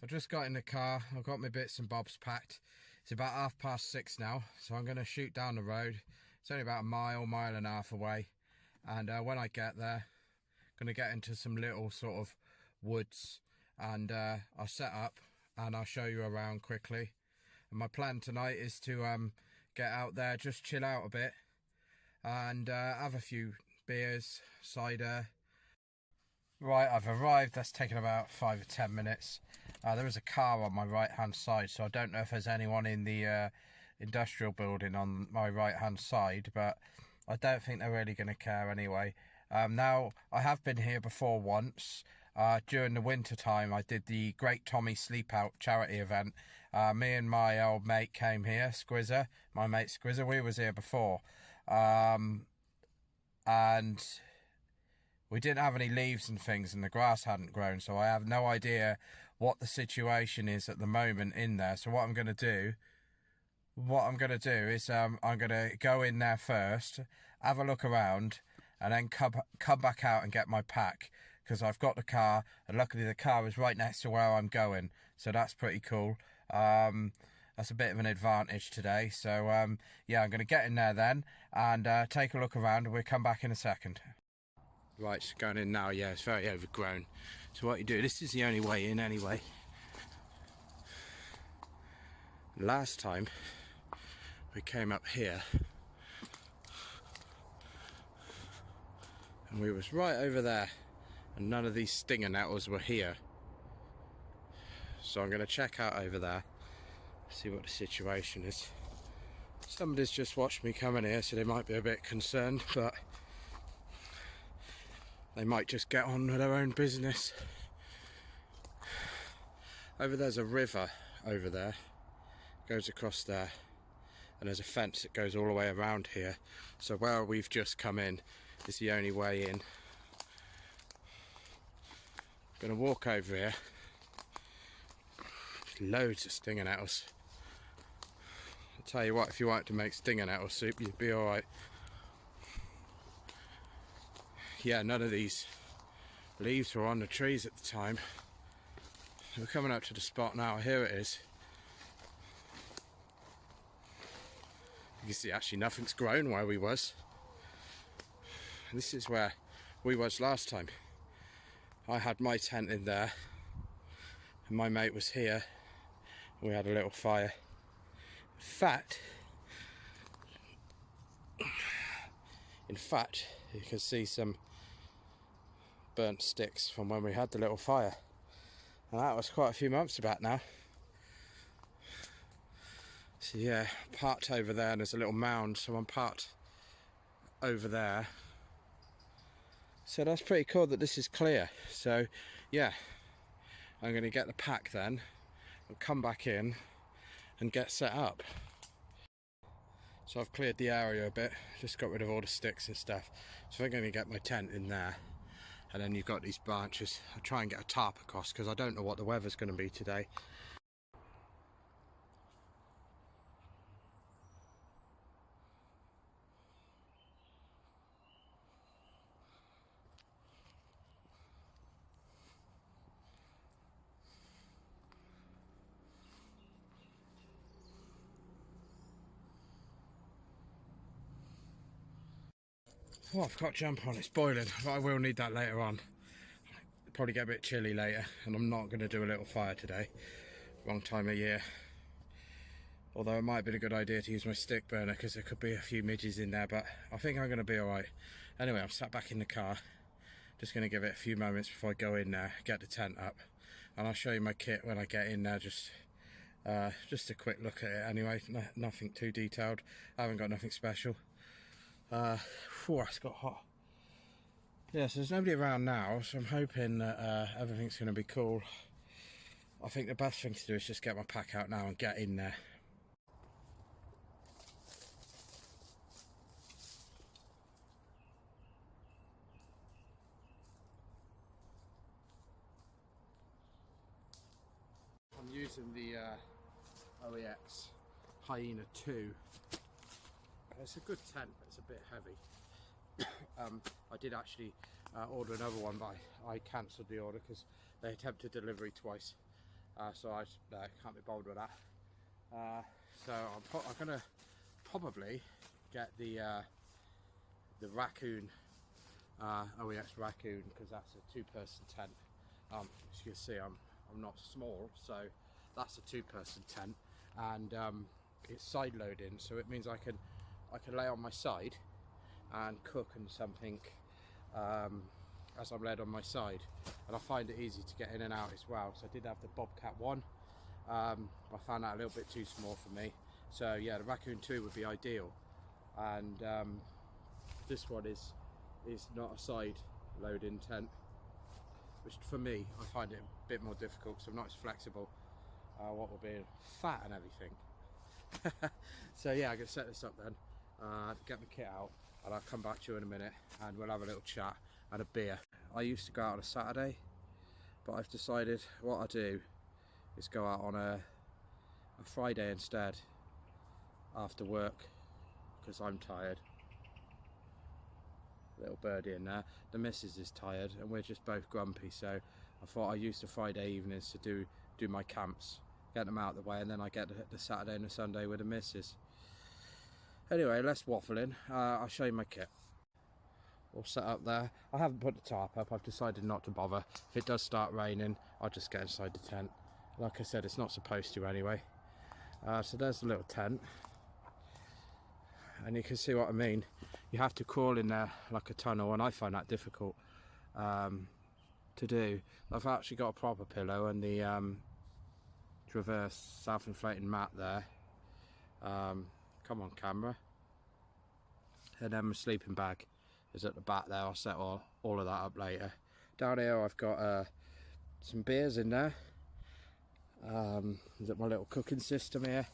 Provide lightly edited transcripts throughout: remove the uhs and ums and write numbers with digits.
I've just got in the car, I've got my bits and bobs packed. It's about 6:30 now, so I'm going to shoot down the road. It's only about a mile and a half away. And when I get there, I'm going to get into some little sort of woods, and I'll set up and I'll show you around quickly. And my plan tonight is to get out there, just chill out a bit, and have a few beers, cider. Right, I've arrived. That's taken about 5 or 10 minutes. There is a car on my right hand side, so I don't know if there's anyone in the industrial building on my right hand side, but I don't think they're really going to care anyway. Now, I have been here before once. During the winter time, I did the Great Tommy Sleep Out charity event. Me and my old mate came here, Squizzer, my mate Squizzer. We was here before, and we didn't have any leaves and things, and the grass hadn't grown, so I have no idea what the situation is at the moment in there. So what I'm going to do is I'm going to go in there first, have a look around, and then come back out and get my pack, because I've got the car, and luckily the car is right next to where I'm going, so that's pretty cool. That's a bit of an advantage today. So yeah, I'm going to get in there then and take a look around, and we'll come back in a second. Right, it's going in now. Yeah, it's very overgrown. So what you do, this is the only way in anyway. Last time we came up here and we was right over there, and none of these stinger nettles were here. So I'm going to check out over there, see what the situation is. Somebody's just watched me coming here, so they might be a bit concerned, but they might just get on with their own business. Over there's a river over there, goes across there, and there's a fence that goes all the way around here. So where we've just come in is the only way in. I'm going to walk over here. There's loads of stinger nettles. I'll tell you what, if you wanted to make stinger nettle soup, you'd be alright. Yeah, none of these leaves were on the trees at the time. We're coming up to the spot now. Here it is. You can see actually nothing's grown where we was. This is where we was last time. I had my tent in there and my mate was here. We had a little fire. In fact, you can see some burnt sticks from when we had the little fire, and that was quite a few months back now. So yeah, parked over there, and there's a little mound, so I'm parked over there. So that's pretty cool that this is clear. So yeah, I'm going to get the pack then and come back in and get set up. So I've cleared the area a bit, just got rid of all the sticks and stuff. So I'm going to get my tent in there. And then you've got these branches. I'll try and get a tarp across, because I don't know what the weather's going to be today. Oh, I've got to jump on, it's boiling, but I will need that later on. It'll probably get a bit chilly later, and I'm not going to do a little fire today. Wrong time of year. Although it might be a good idea to use my stick burner, because there could be a few midges in there, but I think I'm going to be alright. Anyway, I'm sat back in the car. Just going to give it a few moments before I go in there, get the tent up, and I'll show you my kit when I get in there. Just a quick look at it anyway, nothing too detailed. I haven't got nothing special. It's got hot. Yeah, so there's nobody around now, so I'm hoping that everything's going to be cool. I think the best thing to do is just get my pack out now and get in there. I'm using the OEX Hyena 2. It's a good tent, but it's a bit heavy. I did actually order another one, but I cancelled the order because they attempted delivery twice. so I can't be bothered with that. So I'm gonna probably get the raccoon, OEX raccoon, because that's a 2-person tent. As you can see, I'm not small, so that's a 2-person tent, and it's side loading, so it means I can lay on my side and cook and something as I'm laid on my side, and I find it easy to get in and out as well. So I did have the Bobcat 1, I found that a little bit too small for me, so yeah, the Raccoon 2 would be ideal. And this one is not a side loading tent, which for me, I find it a bit more difficult because I'm not as flexible, what will be fat and everything. So yeah, I'm going to set this up then, get my kit out, and I'll come back to you in a minute and we'll have a little chat and a beer. I used to go out on a Saturday, but I've decided what I do is go out on a Friday instead after work, because I'm tired. Little birdie in there. The missus is tired and we're just both grumpy, so I thought I'd use the Friday evenings to do my camps, get them out of the way, and then I get the Saturday and the Sunday with the missus. Anyway, less waffling. I'll show you my kit. All set up there. I haven't put the tarp up, I've decided not to bother. If it does start raining, I'll just get inside the tent. Like I said, it's not supposed to anyway. So there's the little tent, and you can see what I mean. You have to crawl in there like a tunnel, and I find that difficult to do. I've actually got a proper pillow and the Travers self-inflating mat there. Come on camera. And then my sleeping bag is at the back there. I'll set all of that up later. Down here I've got some beers in there. Is it my little cooking system here?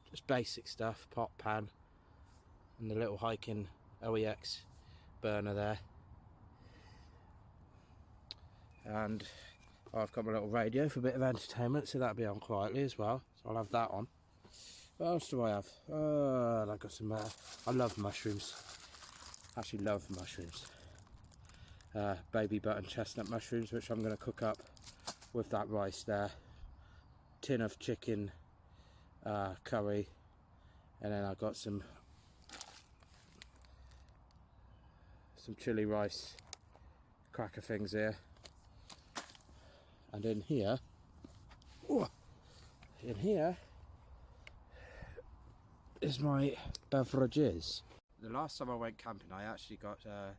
Just basic stuff, pot, pan, and the little hiking OEX burner there. And I've got my little radio for a bit of entertainment, so that'll be on quietly as well, so I'll have that on. What else do I have? I've got some, I love mushrooms, actually love mushrooms. Baby button chestnut mushrooms, which I'm going to cook up with that rice there. Tin of chicken curry, and then I've got some chili rice cracker things here. And in here is my beverages. The last time I went camping, I actually got a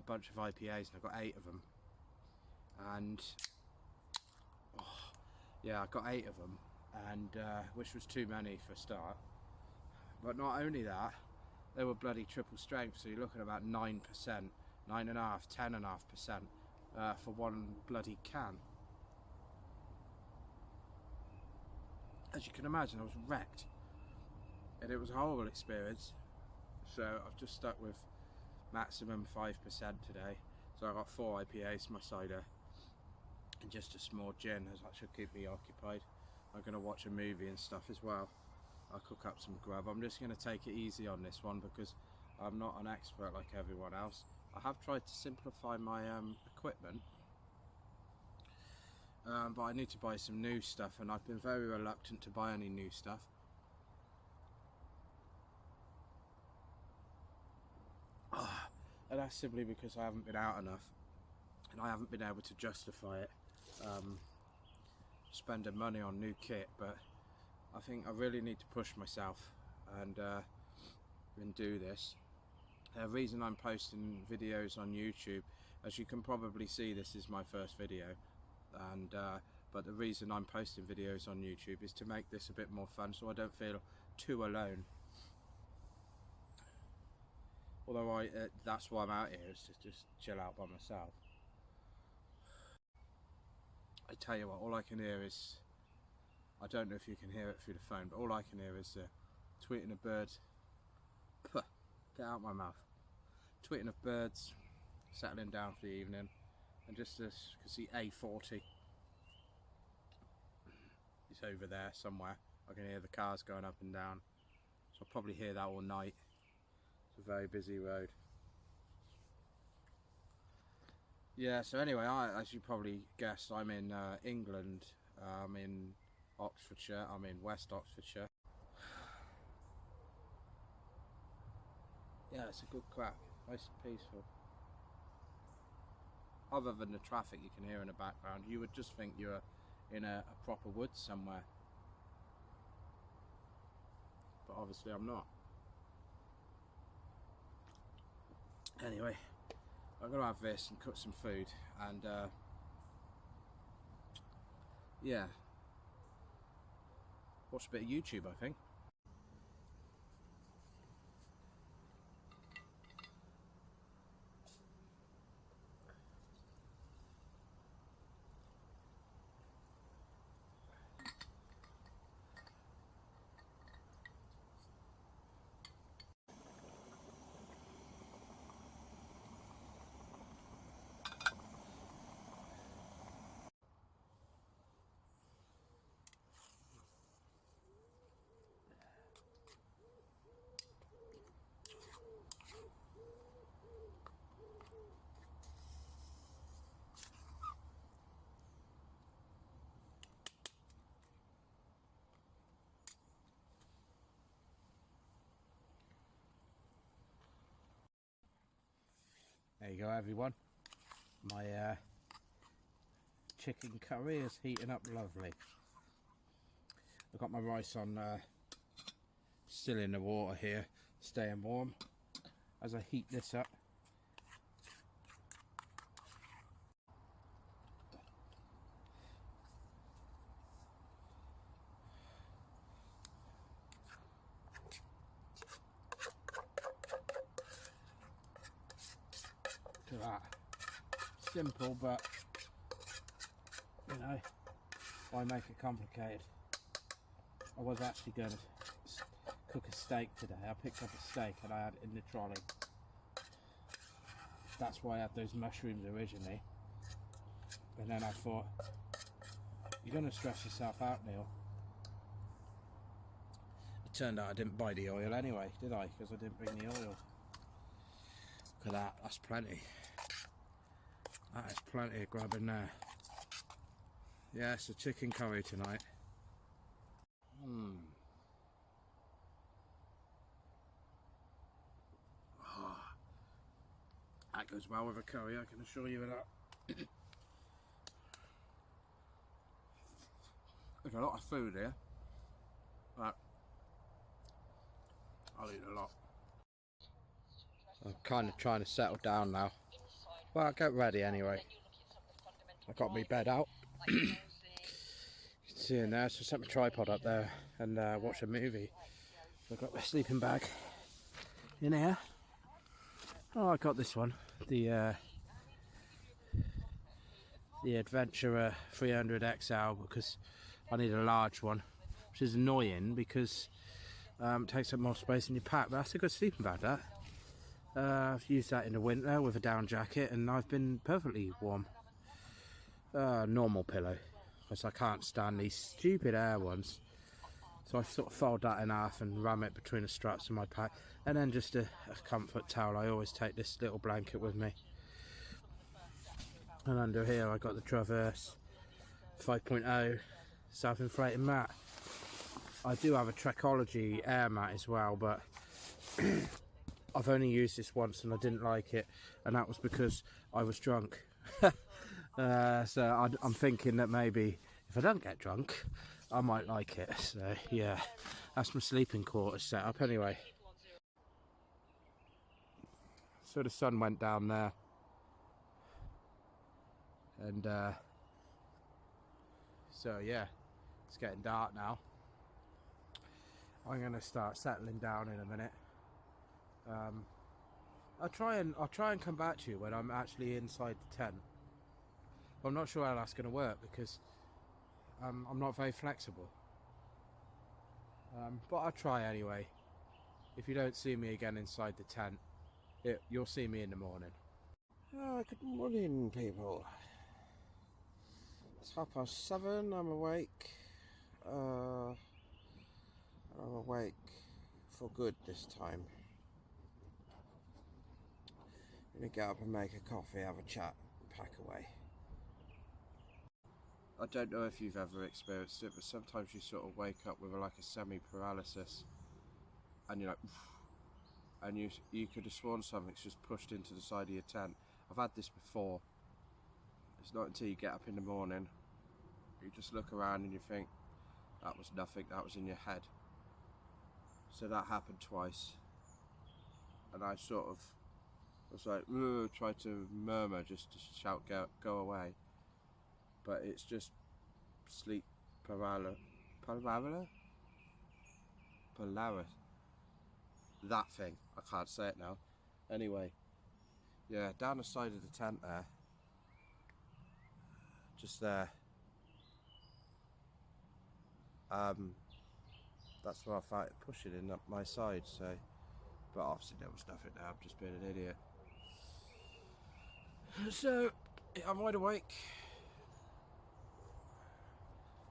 bunch of IPAs, and I got 8 of them. And yeah, I got 8 of them, and which was too many for a start. But not only that, they were bloody triple strength, so you're looking at about 9%, 9.5%, 10.5% for one bloody can. As you can imagine, I was wrecked, and it was a horrible experience. So I've just stuck with maximum 5% today. So I got 4 IPAs, my cider, and just a small gin, as that should keep me occupied. I'm going to watch a movie and stuff as well. I'll cook up some grub. I'm just going to take it easy on this one because I'm not an expert like everyone else. I have tried to simplify my equipment, but I need to buy some new stuff, and I've been very reluctant to buy any new stuff. And that's simply because I haven't been out enough, and I haven't been able to justify it, spending money on new kit. But I think I really need to push myself and do this. The reason I'm posting videos on YouTube, as you can probably see, this is my first video, and but the reason I'm posting videos on YouTube is to make this a bit more fun, so I don't feel too alone. Although that's why I'm out here, is to just chill out by myself. I tell you what, all I can hear is, I don't know if you can hear it through the phone, but all I can hear is tweeting of birds. Puh, get out my mouth. Tweeting of birds, settling down for the evening, and just as you can see, A40 is over there somewhere. I can hear the cars going up and down, so I'll probably hear that all night. It's a very busy road. Yeah, so anyway, as you probably guessed, I'm in England. I'm in Oxfordshire. I'm in West Oxfordshire. Yeah, it's a good crack. Nice and peaceful. Other than the traffic you can hear in the background, you would just think you're in a proper woods somewhere. But obviously I'm not. Anyway, I'm gonna have this and cook some food and yeah, watch a bit of YouTube, I think. There you go, everyone. My chicken curry is heating up lovely. I've got my rice on, still in the water here, staying warm as I heat this up. Look at that. Simple, but you know, why make it complicated? I was actually going to cook a steak today. I picked up a steak and I had it in the trolley. That's why I had those mushrooms originally. But then I thought, you're going to stress yourself out, Neil. It turned out I didn't buy the oil anyway, did I? Because I didn't bring the oil. Look at that, that's plenty. That is plenty of grub in there. Yeah, it's a chicken curry tonight. Oh, that goes well with a curry, I can assure you of that. There's a lot of food here, but I'll eat a lot. I'm kind of trying to settle down now. Well, I'll get ready anyway. I got my bed out. You can see in there, so I set my tripod up there and watch a movie. I've got my sleeping bag in here. Oh, I got this one, the Adventurer 300 XL, because I need a large one, which is annoying because it takes up more space in your pack. But that's a good sleeping bag, that. I've used that in the winter with a down jacket and I've been perfectly warm. Normal pillow, because I can't stand these stupid air ones. So I sort of fold that in half and ram it between the straps of my pack. And then just a comfort towel. I always take this little blanket with me. And under here I got the Travers 5.0 self-inflating mat. I do have a Trekology air mat as well, but I've only used this once and I didn't like it, and that was because I was drunk. So I'm thinking that maybe if I don't get drunk, I might like it. So yeah, that's my sleeping quarters set up anyway. So the sun went down there, and so yeah, it's getting dark now. I'm going to start settling down in a minute. I'll try and come back to you when I'm actually inside the tent. I'm not sure how that's going to work because I'm not very flexible. But I'll try anyway. If you don't see me again inside the tent, you'll see me in the morning. Good morning, people. It's 7:30. I'm awake. I'm awake for good this time. I'm gonna get up and make a coffee, have a chat, pack away. I don't know if you've ever experienced it, but sometimes you sort of wake up with like a semi-paralysis and you're like, and you could have sworn something's just pushed into the side of your tent. I've had this before. It's not until you get up in the morning, you just look around and you think, that was nothing, that was in your head. So that happened twice. And I sort of was like, tried to murmur just to shout, go away. But it's just sleep paralysis. That thing, I can't say it now. Anyway, yeah, down the side of the tent there, just there. That's where I found it pushing in up my side. So, but obviously there was nothing there. I'm just being an idiot. So I'm wide awake.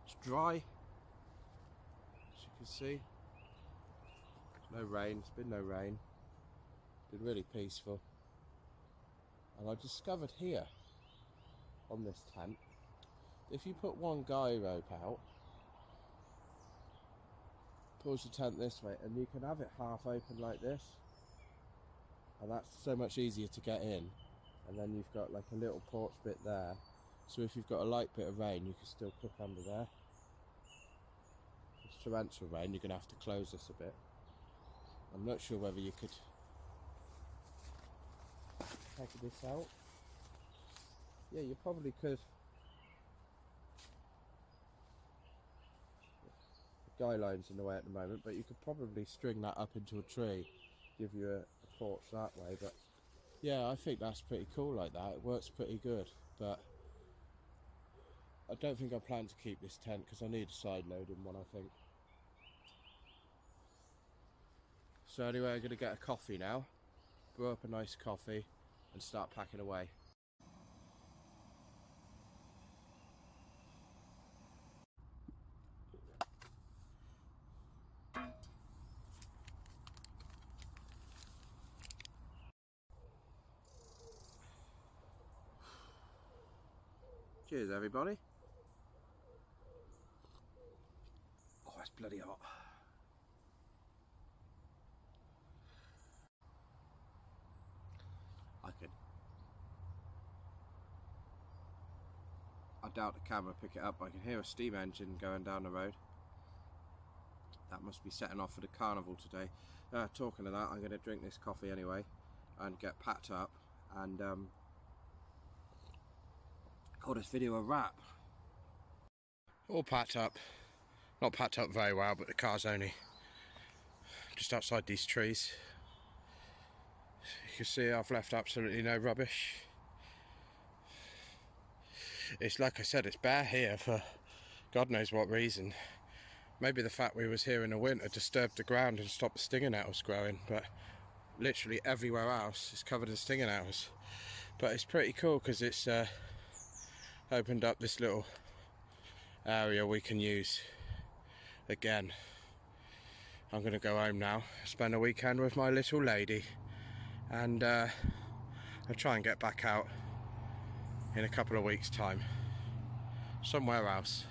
It's dry, as you can see. No rain, it's been no rain. Been really peaceful. And I discovered here on this tent, if you put one guy rope out, pulls the tent this way, and you can have it half open like this, and that's so much easier to get in. And then you've got like a little porch bit there, so if you've got a light bit of rain you can still cook under there. If it's torrential rain, you're going to have to close this a bit. I'm not sure whether you could take this out. Yeah, you probably could. The guy line's in the way at the moment, but you could probably string that up into a tree, give you a porch that way. But yeah, I think that's pretty cool like that. It works pretty good, but I don't think I plan to keep this tent because I need a side loading one, I think. So anyway, I'm going to get a coffee now, brew up a nice coffee and start packing away. Cheers everybody. Oh, it's bloody hot. I doubt the camera pick it up. I can hear a steam engine going down the road. That must be setting off for the carnival today. Talking of that, I'm going to drink this coffee anyway and get packed up and call this video a wrap. All packed up. Not packed up very well, but the car's only just outside these trees. You can see I've left absolutely no rubbish. It's like I said, it's bare here for God knows what reason. Maybe the fact we was here in the winter disturbed the ground and stopped the stinging nettles growing, but literally everywhere else is covered in stinging nettles. But it's pretty cool because it's opened up this little area we can use again. I'm going to go home now, spend a weekend with my little lady, and I'll try and get back out in a couple of weeks' time somewhere else.